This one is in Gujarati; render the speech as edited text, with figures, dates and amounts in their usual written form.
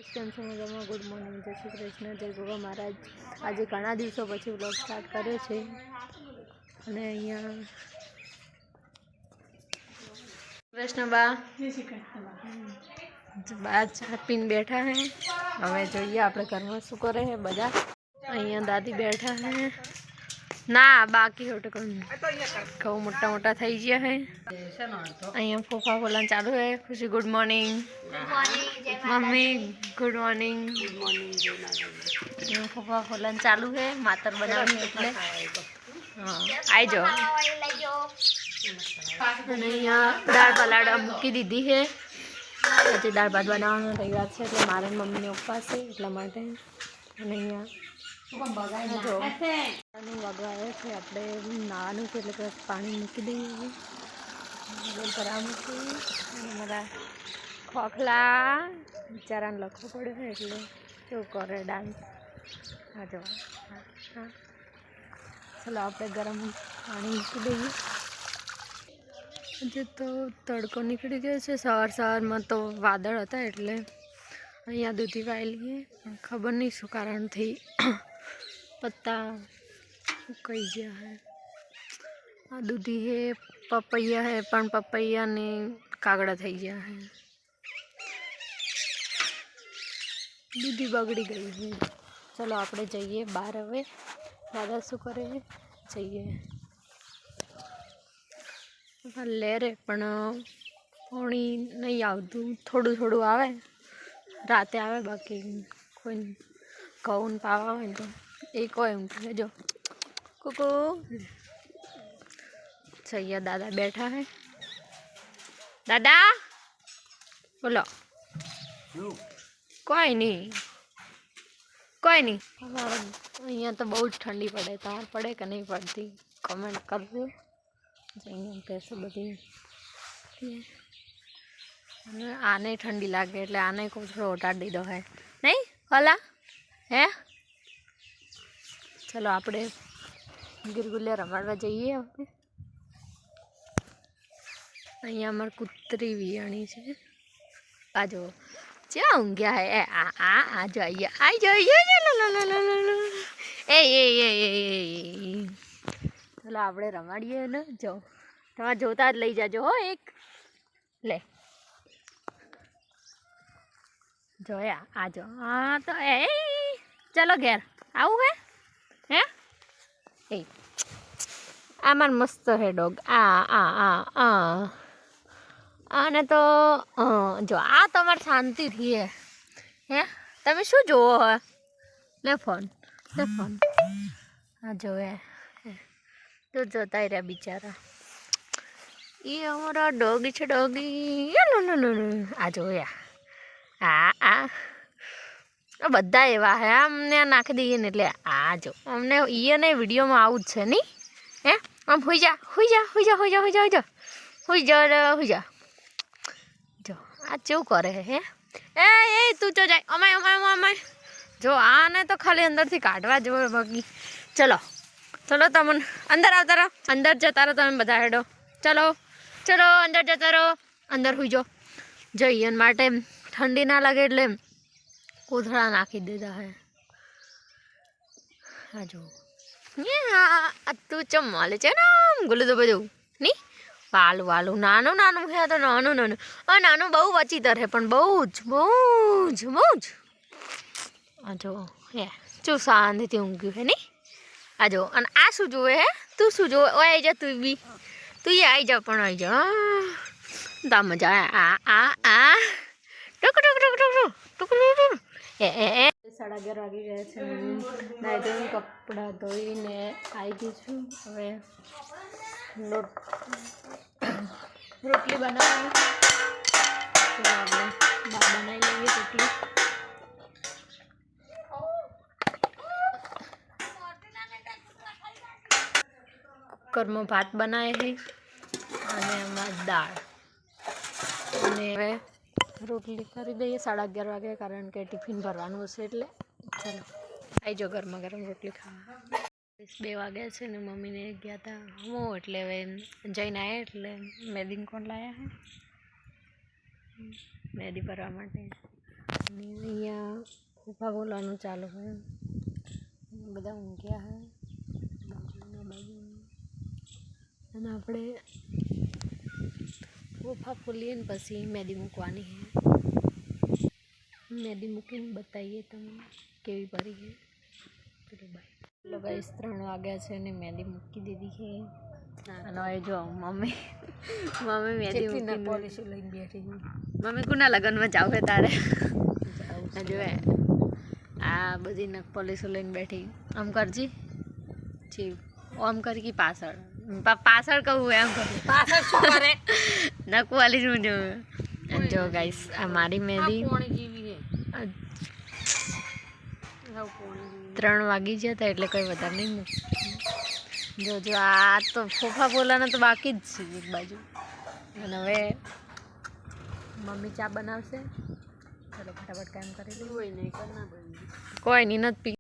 કેમ છો મજામાં? ગુડ મોર્નિંગ, જય શ્રી કૃષ્ણ, જય ગોગા મહારાજ। આજે ઘણા દિવસો પછી વ્લોગ સ્ટાર્ટ કર્યો છે અને અહીંયા કૃષ્ણબા બા ચા પીને બેઠા હે। હવે જોઈએ આપણે ઘરમાં શું કરે છે બધા। અહીંયા દાદી બેઠા હે ના બાકી ઘઉં મોટા મોટા થઈ ગયા હે। અહીંયા ફોફા ફોલાન ચાલુ है। खुशी good morning. Mummy good morning. फूफा खोलन चालू है मातर बनावी એટલે हाँ आई जाओ। અને અહીંયા દાળ પલાળવા મૂકી દીધી છે। આજે દાળ ભાત બનાવવાનો તૈયાર છે એટલે મારે મમ્મીને ઉપવાસ છે એટલા માટે। અને અહીંયા જો પાણી વગવાવે છે આપણે નાવાનું છે એટલે કે પાણી મૂકી દઈએ। બોલ કરા મૂકી અને મારા खोखला बिचारा लखो पड़े है એટલે કેવું કરે ડાન્સ। હા જો હા ચલો આપણે ગરમ પાણી મૂકી દઈએ। આજે તો તડકો નીકળી ગયો છે। સવારમાં તો વાદળ હતા એટલે અહીંયા દૂધી વાઈ લઈએ પણ ખબર નહીં શું કારણથી પત્તા સુકાઈ ગયા है। આ દૂધી है पपैया है પણ પપૈયાને કાગડા થઈ ગયા है। दूधी बगड़ी गई है। चलो આપણે જઈએ બહાર। હવે દાદા શું કરે જઈએ લે રે પણ પાણી નહીં આવતું થોડું થોડું આવે રાતે આવે બાકી કોઈ ઘઉં પાવા હોય તો એક હોય એમ જો કુકુ જઈએ। દાદા બેઠા है। दादा बोलो कोई नहीं अँ तो बहुत ठंडी पड़े तार पड़े कि नहीं पड़ती कमेंट कर दो। पैसे बधी आने ठंडी लगे એટલે आने को थोड़ा उतार दीधो है नहीं वाला है। चलो આપણે गिरगुलिया रमाड़वा जाइए। આપણે અહીંયા અમાર કૂતરી વિયાણી છે। आ जाओ क्या ઊંઘ્યા है आ जाइए आई जाइए। चलो આપણે રમાડીએ ને જો તમારે જોતા જ લઈ જાજો હો એક લે જોયા आ जाओ। हाँ तो ए चलो घेर आવું है ए आमार मस्त है डॉग आ आ आ आ आने तो जो आ तमार शांति थी है तमे शू जो है ले फोन हाँ जो है तो जोता ही रहा बिचारा। ये हमारा डॉगी छे डॉगी आ जो या आ बधा एवा है अमने नाखी दीए ने એટલે आ जो अमने ईए ने विडियो में आવું જ છે ની હે આમ હોઈ जा जो आ चेव करे है ए तू जो जाए अमाय जो आने तो खाली अंदर थी काटवा जो बाकी। चलो चलो तमन अंदर आवता रहो अंदर जता रहो तमे बधा हेडो चलो चलो अंदर जता रहो अंदर हुई जाओ। जइए माटे ठंडी ना लगे એટલે कोथळा नाखी दीधा है। आ जो ये हाँ तू चमाले छे ना गुल्लू तो बजू नी वालू वालू नानू नानू है तो नानू नानू नानू बहु वचीतर है पण बहुज आ जो ये चू शांति ऊँग्यू है नी आ जो अन आ शू जोवे है तू शू जो आई जा तू भी तू ये आई जा पण आई जा ता मजा आ आ आ टुक टुक टुक टुक टुक टुक ए 11:30 वागी गए छे। नाई धोई कपड़ा धोईने आई गई छूं। हवे रोटली बनावी तो આપણે બનાવી લઈએ રોટલી। कुकરમાં ભાત બનાવે છે અને એમાં દાળ અને હવે રોટલી કરી દઈએ 11:30 વાગે કારણ કે ટિફિન ભરવાનું હશે એટલે। ચાલો આવી જાઓ ગરમા ગરમ રોટલી ખાવા। 2 વાગ્યા છે ને મમ્મીને ગયા હતા હું એટલે હવે જઈને આવ્યા એટલે મેદી કોણ લાયા હે મેદી ભરવા માટે અને અહીંયા ફૂફા બોલવાનું ચાલુ હોય, બધા ઊંઘ્યા હે બાજુ. અને આપણે ફૂફા ફૂલીએ ને પછી મહેંદી મૂકવાની છે. મહેંદી મૂકીને બતાવીએ તમને કેવી પડી છે. ચલો બાય. ચલો ગાઈસ 3 વાગ્યા છે ને મહેંદી મૂકી દીધી છે. અને હવે જો મમ્મી મહેંદી મૂકીને પોલિશ લઈને બેઠી. મમ્મી કોના લગ્નમાં જાવ છે તારે? જો આ બધી નખ પોલિશો લઈને બેઠી. આમ કરજી જી, આમ કરી કે પાછળ પાછળ કહું એમ કરું. પાછળ શું કરે? નખ પોલિશ હું જોઉં. જો ગાઈસ આ મારી મહેંદી 3 વાગી ગયા હતા એટલે કંઈ વધારે નહીં મૂક. જો આ તો ફોફા બોલાના તો બાકી જ છે એક બાજુ. અને હવે મમ્મી ચા બનાવશે. ચલો ફટાફટ કામ કરી લઈએ. કોઈ નહીં નથી પી